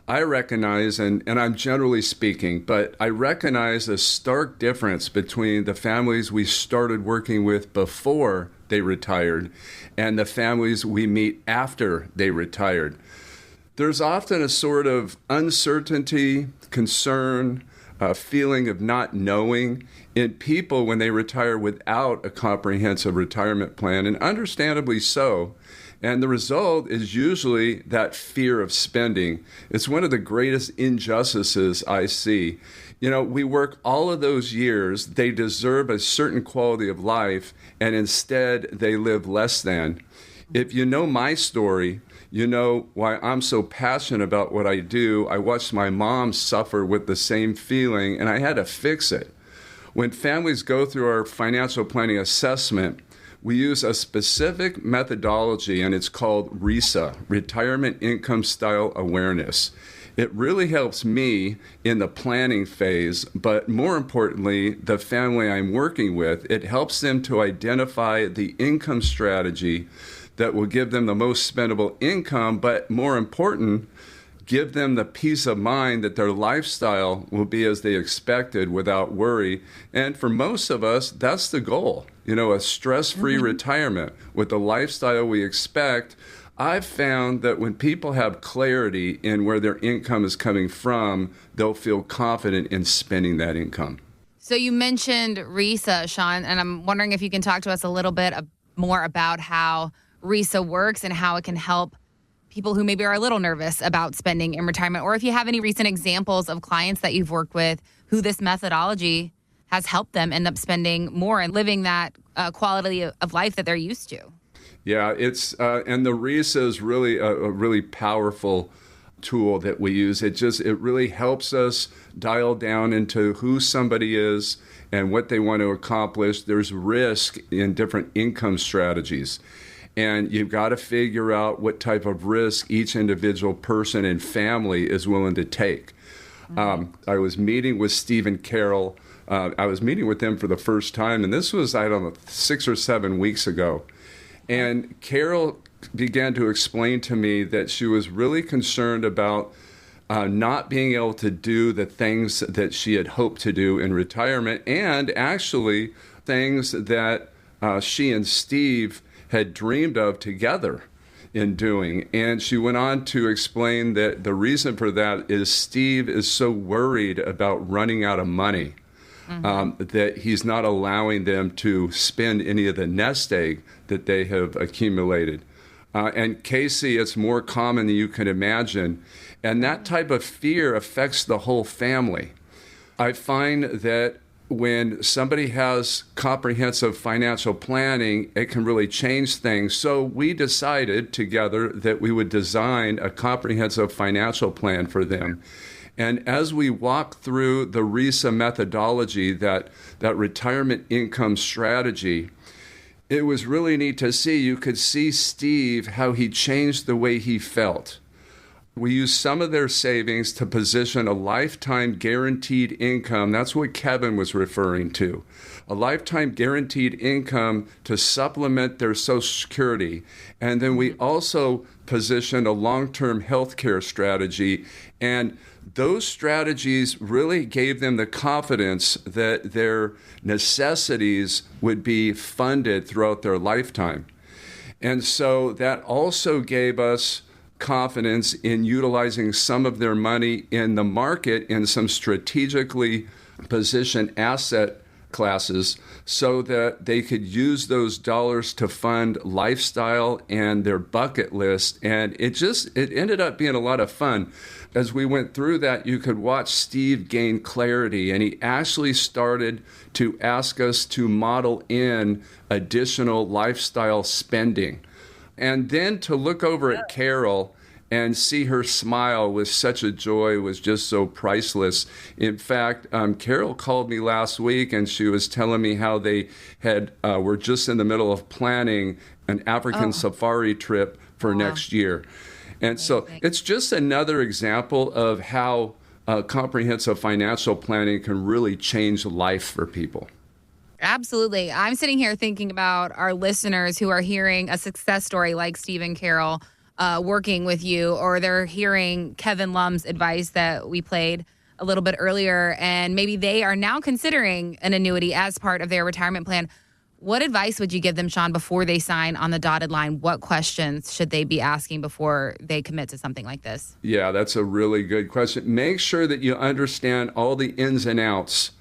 I recognize, and I'm generally speaking, but I recognize a stark difference between the families we started working with before they retired and the families we meet after they retired. There's often a sort of uncertainty, concern, a feeling of not knowing in people when they retire without a comprehensive retirement plan, and understandably so. And the result is usually that fear of spending. It's one of the greatest injustices I see. We work all of those years, they deserve a certain quality of life, and instead they live less than. If you know my story, you know why I'm so passionate about what I do. I watched my mom suffer with the same feeling, and I had to fix it. When families go through our financial planning assessment, we use a specific methodology, and it's called RISA, Retirement Income Style Awareness. It really helps me in the planning phase, but more importantly, the family I'm working with, it helps them to identify the income strategy that will give them the most spendable income, but more important, give them the peace of mind that their lifestyle will be as they expected without worry. And for most of us, that's the goal. A stress-free retirement with the lifestyle we expect. I've found that when people have clarity in where their income is coming from, they'll feel confident in spending that income. So you mentioned RISA, Sean, and I'm wondering if you can talk to us a little bit more about how RISA works and how it can help people who maybe are a little nervous about spending in retirement, or if you have any recent examples of clients that you've worked with who this methodology has helped them end up spending more and living that quality of life that they're used to. Yeah, it's and the RISA is really a really powerful tool that we use. It really helps us dial down into who somebody is and what they want to accomplish. There's risk in different income strategies. And you've got to figure out what type of risk each individual person and family is willing to take. I was meeting with Steve and Carol. I was meeting with them for the first time, and this was, 6 or 7 weeks ago. And Carol began to explain to me that she was really concerned about not being able to do the things that she had hoped to do in retirement, and actually things that she and Steve had dreamed of together in doing. And she went on to explain that the reason for that is Steve is so worried about running out of money that he's not allowing them to spend any of the nest egg that they have accumulated. And Casey, it's more common than you can imagine. And that type of fear affects the whole family. I find that when somebody has comprehensive financial planning, it can really change things. So we decided together that we would design a comprehensive financial plan for them. And as we walk through the RISA methodology, that retirement income strategy, it was really neat to see. You could see Steve, how he changed the way he felt. We used some of their savings to position a lifetime guaranteed income. That's what Kevin was referring to. A lifetime guaranteed income to supplement their Social Security. And then we also positioned a long-term health care strategy. And those strategies really gave them the confidence that their necessities would be funded throughout their lifetime. And so that also gave us confidence in utilizing some of their money in the market in some strategically positioned asset classes so that they could use those dollars to fund lifestyle and their bucket list. And it ended up being a lot of fun. As we went through that, you could watch Steve gain clarity, and he actually started to ask us to model in additional lifestyle spending. And then to look over at Carol and see her smile with such a joy was just so priceless. In fact, Carol called me last week, and she was telling me how they were just in the middle of planning an African safari trip for next year. And so it's just another example of how comprehensive financial planning can really change life for people. Absolutely. I'm sitting here thinking about our listeners who are hearing a success story like Steve and Carol working with you, or they're hearing Kevin Lum's advice that we played a little bit earlier, and maybe they are now considering an annuity as part of their retirement plan. What advice would you give them, Sean, before they sign on the dotted line? What questions should they be asking before they commit to something like this? Yeah, that's a really good question. Make sure that you understand all the ins and outs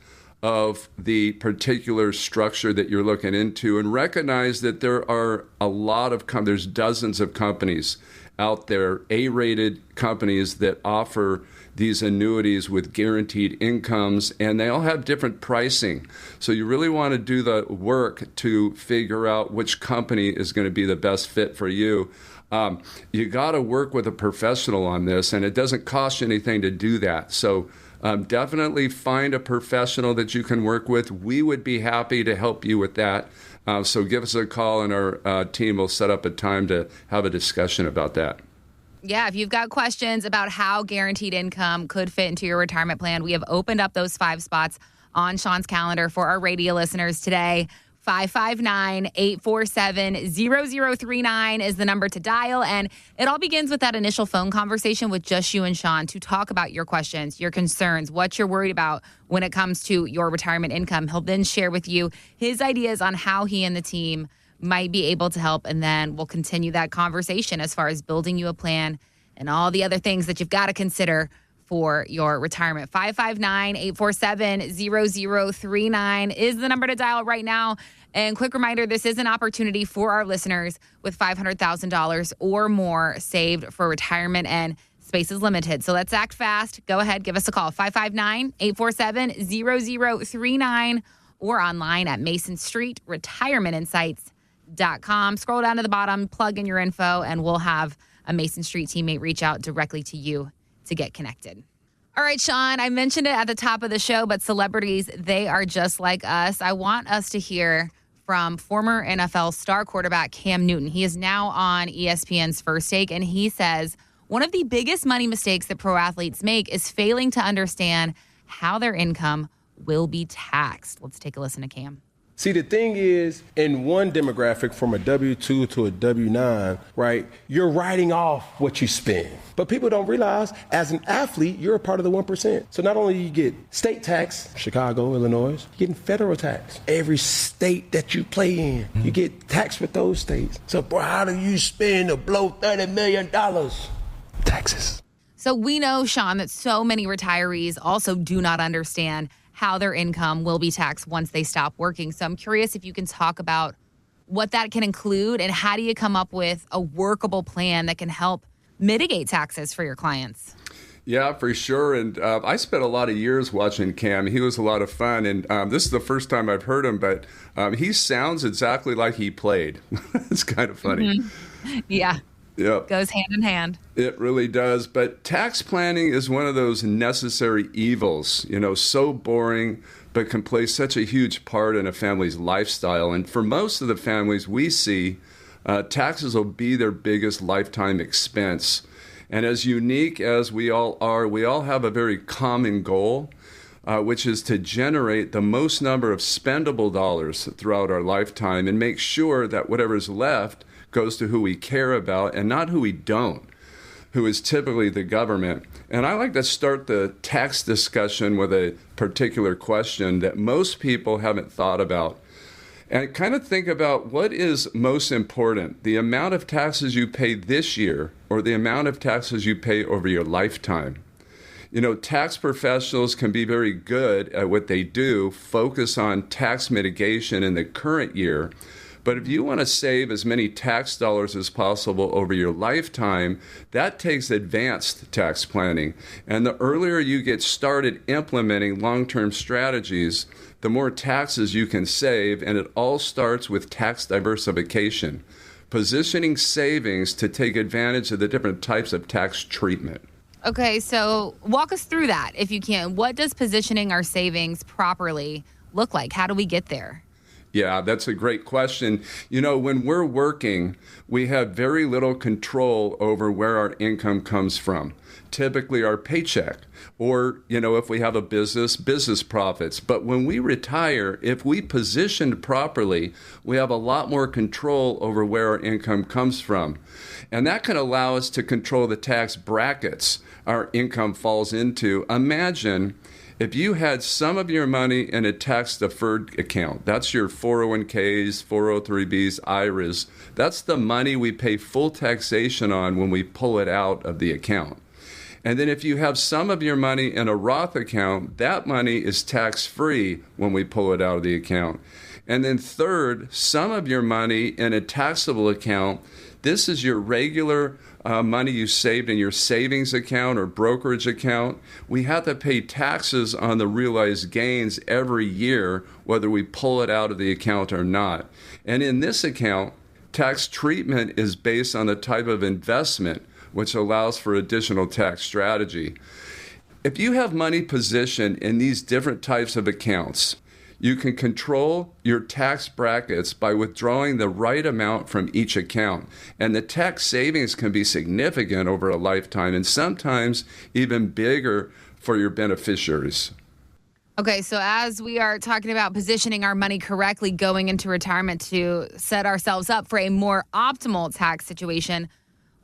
of the particular structure that you're looking into, and recognize that there are a lot of there's dozens of companies out there, A-rated companies that offer these annuities with guaranteed incomes, and they all have different pricing. So you really want to do the work to figure out which company is going to be the best fit for you. You got to work with a professional on this, and it doesn't cost you anything to do that. So definitely find a professional that you can work with. We would be happy to help you with that. So give us a call, and our team will set up a time to have a discussion about that. Yeah, if you've got questions about how guaranteed income could fit into your retirement plan, we have opened up those 5 spots on Sean's calendar for our radio listeners today. 559-847-0039 is the number to dial. And it all begins with that initial phone conversation with just you and Sean to talk about your questions, your concerns, what you're worried about when it comes to your retirement income. He'll then share with you his ideas on how he and the team might be able to help. And then we'll continue that conversation as far as building you a plan and all the other things that you've got to consider for your retirement. 559-847-0039 is the number to dial right now. And quick reminder, this is an opportunity for our listeners with $500,000 or more saved for retirement, and space is limited. So let's act fast. Go ahead, give us a call, 559-847-0039, or online at MasonStreetRetirementInsights.com. Scroll down to the bottom, plug in your info, and we'll have a Mason Street teammate reach out directly to you to get connected. All right, Sean, I mentioned it at the top of the show, but celebrities, they are just like us. I want us to hear from former NFL star quarterback Cam Newton. He is now on ESPN's First Take, and he says one of the biggest money mistakes that pro athletes make is failing to understand how their income will be taxed. Let's take a listen to Cam. See, the thing is, in one demographic, from a W-2 to a W-9, right, you're writing off what you spend. But people don't realize, as an athlete, you're a part of the 1%. So not only do you get state tax, Chicago, Illinois, you're getting federal tax. Every state that you play in, you get taxed with those states. So, boy, how do you spend to blow $30 million? Taxes. So we know, Sean, that so many retirees also do not understand how their income will be taxed once they stop working. So I'm curious if you can talk about what that can include, and how do you come up with a workable plan that can help mitigate taxes for your clients? Yeah, for sure. And I spent a lot of years watching Cam. He was a lot of fun. And this is the first time I've heard him, but he sounds exactly like he played. It's kind of funny. Mm-hmm. Yeah. Yep. Goes hand in hand. It really does. But tax planning is one of those necessary evils, so boring, but can play such a huge part in a family's lifestyle. And for most of the families we see, taxes will be their biggest lifetime expense. And as unique as we all are, we all have a very common goal, which is to generate the most number of spendable dollars throughout our lifetime and make sure that whatever's left goes to who we care about and not who we don't, who is typically the government. And I like to start the tax discussion with a particular question that most people haven't thought about. And kind of think about what is most important, the amount of taxes you pay this year or the amount of taxes you pay over your lifetime. Tax professionals can be very good at what they do, focus on tax mitigation in the current year. But if you want to save as many tax dollars as possible over your lifetime, that takes advanced tax planning. And the earlier you get started implementing long-term strategies, the more taxes you can save, and it all starts with tax diversification, positioning savings to take advantage of the different types of tax treatment. Okay, so walk us through that if you can. What does positioning our savings properly look like? How do we get there? Yeah, that's a great question. When we're working, we have very little control over where our income comes from. Typically our paycheck, or, if we have a business profits. But when we retire, if we positioned properly, we have a lot more control over where our income comes from. And that can allow us to control the tax brackets our income falls into. Imagine if you had some of your money in a tax-deferred account. That's your 401ks, 403bs, IRAs. That's the money we pay full taxation on when we pull it out of the account. And then if you have some of your money in a Roth account, that money is tax-free when we pull it out of the account. And then third, some of your money in a taxable account. This is your regular money you saved in your savings account or brokerage account. We have to pay taxes on the realized gains every year, whether we pull it out of the account or not. And in this account, tax treatment is based on the type of investment, which allows for additional tax strategy. If you have money positioned in these different types of accounts, you can control your tax brackets by withdrawing the right amount from each account. And the tax savings can be significant over a lifetime and sometimes even bigger for your beneficiaries. Okay, so as we are talking about positioning our money correctly going into retirement to set ourselves up for a more optimal tax situation,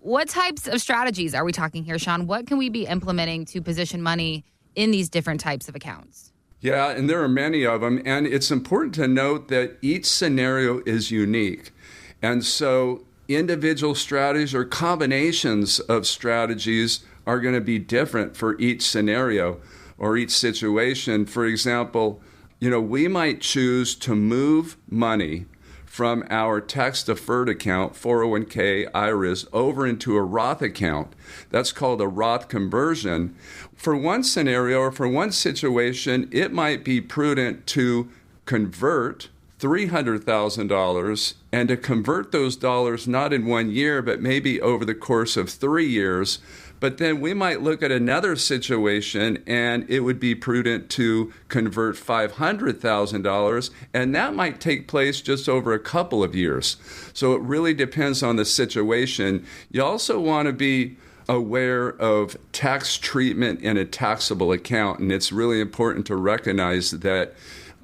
what types of strategies are we talking here, Sean? What can we be implementing to position money in these different types of accounts? Yeah, and there are many of them. And it's important to note that each scenario is unique. And so individual strategies or combinations of strategies are going to be different for each scenario or each situation. For example, we might choose to move money from our tax-deferred account, 401k, IRAs, over into a Roth account. That's called a Roth conversion. For one scenario or for one situation, it might be prudent to convert $300,000 and to convert those dollars not in 1 year, but maybe over the course of 3 years. But then we might look at another situation and it would be prudent to convert $500,000, and that might take place just over a couple of years. So it really depends on the situation. You also want to be aware of tax treatment in a taxable account, and it's really important to recognize that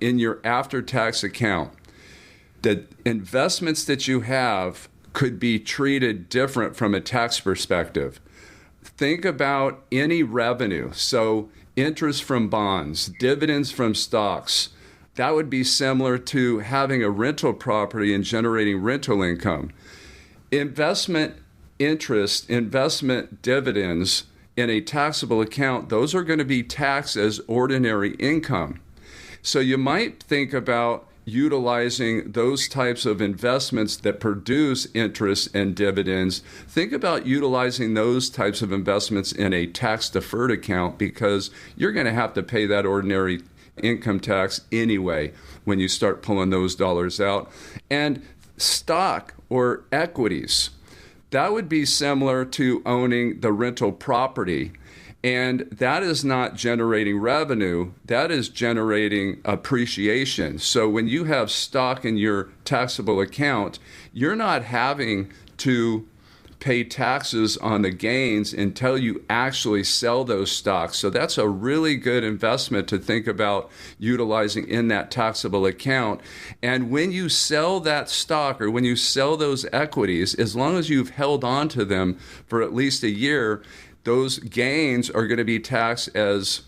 in your after-tax account, the investments that you have could be treated different from a tax perspective. Think about any revenue, so interest from bonds, dividends from stocks. That would be similar to having a rental property and generating rental income. Investment interest, investment dividends in a taxable account, those are going to be taxed as ordinary income. So you might think about utilizing those types of investments that produce interest and dividends. Think about utilizing those types of investments in a tax-deferred account because you're going to have to pay that ordinary income tax anyway when you start pulling those dollars out. And stock or equities, that would be similar to owning the rental property. And that is not generating revenue, that is generating appreciation. So when you have stock in your taxable account, you're not having to pay taxes on the gains until you actually sell those stocks. So that's a really good investment to think about utilizing in that taxable account. And when you sell that stock or when you sell those equities, as long as you've held on to them for at least a year, those gains are going to be taxed as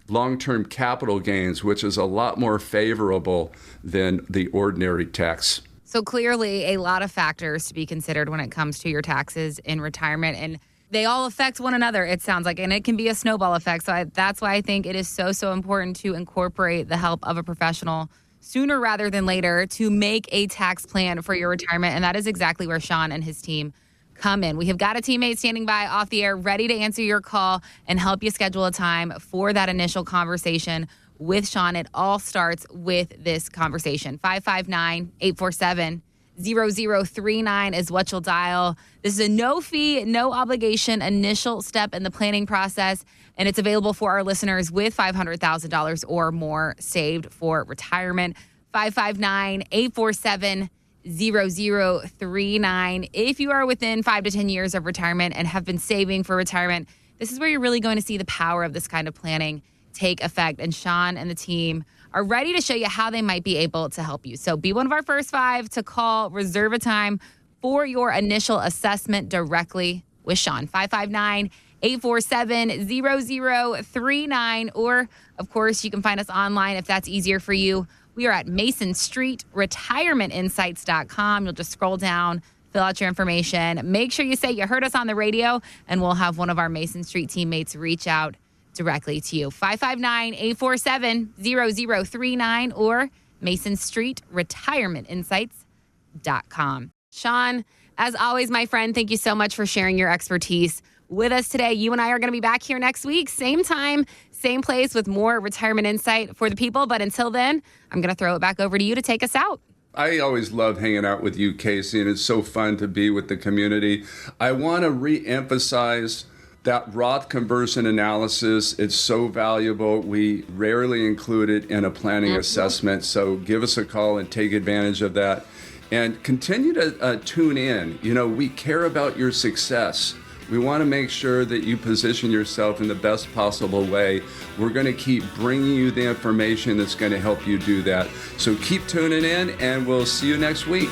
long-term capital gains, which is a lot more favorable than the ordinary tax. So clearly a lot of factors to be considered when it comes to your taxes in retirement. And they all affect one another, it sounds like, and it can be a snowball effect. So that's why I think it is so important to incorporate the help of a professional sooner rather than later to make a tax plan for your retirement. And that is exactly where Sean and his team come in. We have got a teammate standing by off the air, ready to answer your call and help you schedule a time for that initial conversation with Sean. It all starts with this conversation. 559-847-0039 is what you'll dial. This is a no fee, no obligation initial step in the planning process, and it's available for our listeners with $500,000 or more saved for retirement. 559-847-0039. If you are within 5 to 10 years of retirement and have been saving for retirement, this is where you're really going to see the power of this kind of planning take effect. And Sean and the team are ready to show you how they might be able to help you. So be one of our first 5 to call, reserve a time for your initial assessment directly with Sean. 559-847-0039. Or, of course, you can find us online if that's easier for you. We are at Mason Street, retirementinsights.com. You'll just scroll down, fill out your information. Make sure you say you heard us on the radio, and we'll have one of our Mason Street teammates reach out directly to you. 559-847-0039 or Mason Street, retirementinsights.com. Sean, as always, my friend, thank you so much for sharing your expertise with us today. You and I are going to be back here next week, same time, same place, with more retirement insight for the people. But until then, I'm going to throw it back over to you to take us out. I always love hanging out with you, Casey, and it's so fun to be with the community. I want to re-emphasize that Roth conversion analysis. It's so valuable. We rarely include it in a planning assessment, so give us a call and take advantage of that. And continue to tune in. You know, we care about your success. We want to make sure that you position yourself in the best possible way. We're going to keep bringing you the information that's going to help you do that. So keep tuning in, and we'll see you next week.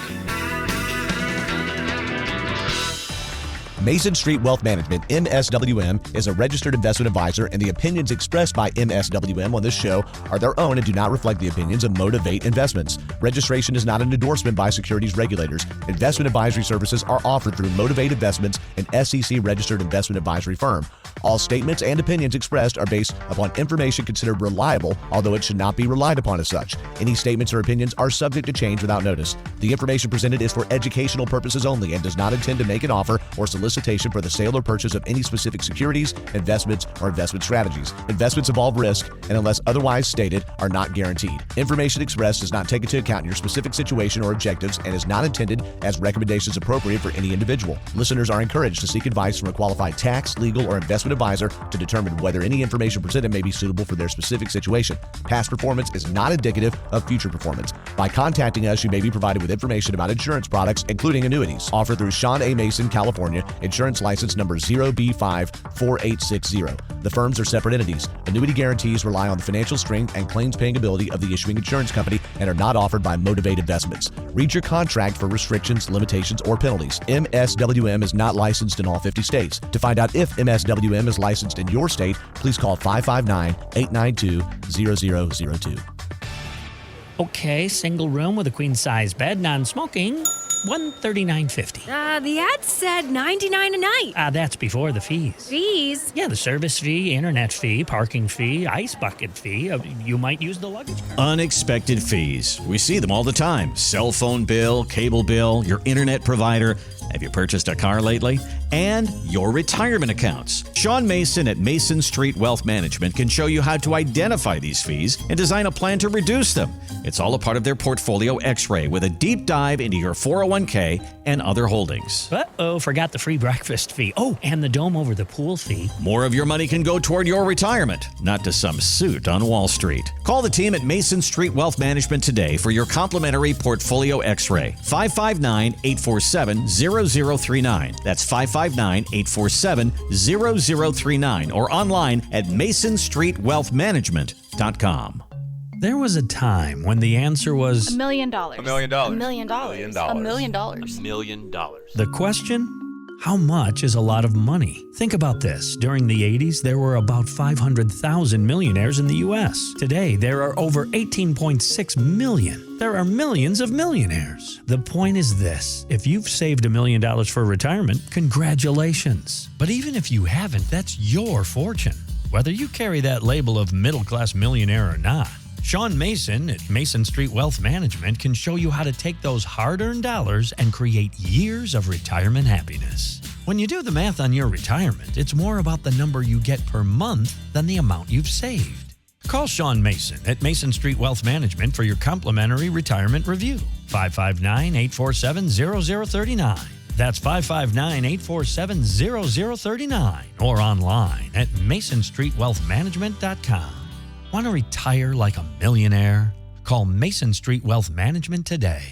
Mason Street Wealth Management, MSWM, is a registered investment advisor, and the opinions expressed by MSWM on this show are their own and do not reflect the opinions of Motivate Investments. Registration is not an endorsement by securities regulators. Investment advisory services are offered through Motivate Investments, an SEC-registered investment advisory firm. All statements and opinions expressed are based upon information considered reliable, although it should not be relied upon as such. Any statements or opinions are subject to change without notice. The information presented is for educational purposes only and does not intend to make an offer or solicitation for the sale or purchase of any specific securities, investments, or investment strategies. Investments involve risk and, unless otherwise stated, are not guaranteed. Information expressed does not take into account your specific situation or objectives and is not intended as recommendations appropriate for any individual. Listeners are encouraged to seek advice from a qualified tax, legal, or investment advisor to determine whether any information presented may be suitable for their specific situation. Past performance is not indicative of future performance. By contacting us, you may be provided with information about insurance products, including annuities. Offered through Sean A. Mason, California, insurance license number 0B54860. The firms are separate entities. Annuity guarantees rely on the financial strength and claims paying ability of the issuing insurance company and are not offered by Motivate Investments. Read your contract for restrictions, limitations, or penalties. MSWM is not licensed in all 50 states. To find out if MSWM is licensed in your state, please call 559-892-0002. Okay, single room with a queen-size bed, non-smoking, $139.50. The ad said $99 a night. That's before the fees. Fees? Yeah, the service fee, internet fee, parking fee, ice bucket fee. You might use the luggage cart. Unexpected fees. We see them all the time. Cell phone bill, cable bill, your internet provider. Have you purchased a car lately? And your retirement accounts. Sean Mason at Mason Street Wealth Management can show you how to identify these fees and design a plan to reduce them. It's all a part of their Portfolio X-Ray with a deep dive into your 401k and other holdings. Uh-oh, forgot the free breakfast fee. Oh, and the dome over the pool fee. More of your money can go toward your retirement, not to some suit on Wall Street. Call the team at Mason Street Wealth Management today for your complimentary Portfolio X-Ray. 559-847-0039. That's 559-847-0039 or online at masonstreetwealthmanagement.com. There was a time when the answer was $1 million. $1 million. $1 million. $1 million. $1 million. $1 million. the question, How much is a lot of money? Think about this. During the 80s, there were about 500,000 millionaires in the U.S. Today, there are over 18.6 million. There are millions of millionaires. The point is this. If you've saved $1 million for retirement, congratulations. But even if you haven't, that's your fortune. Whether you carry that label of middle-class millionaire or not, Sean Mason at Mason Street Wealth Management can show you how to take those hard-earned dollars and create years of retirement happiness. When you do the math on your retirement, it's more about the number you get per month than the amount you've saved. Call Sean Mason at Mason Street Wealth Management for your complimentary retirement review. 559-847-0039. That's 559-847-0039 or online at masonstreetwealthmanagement.com. Want to retire like a millionaire? Call Mason Street Wealth Management today.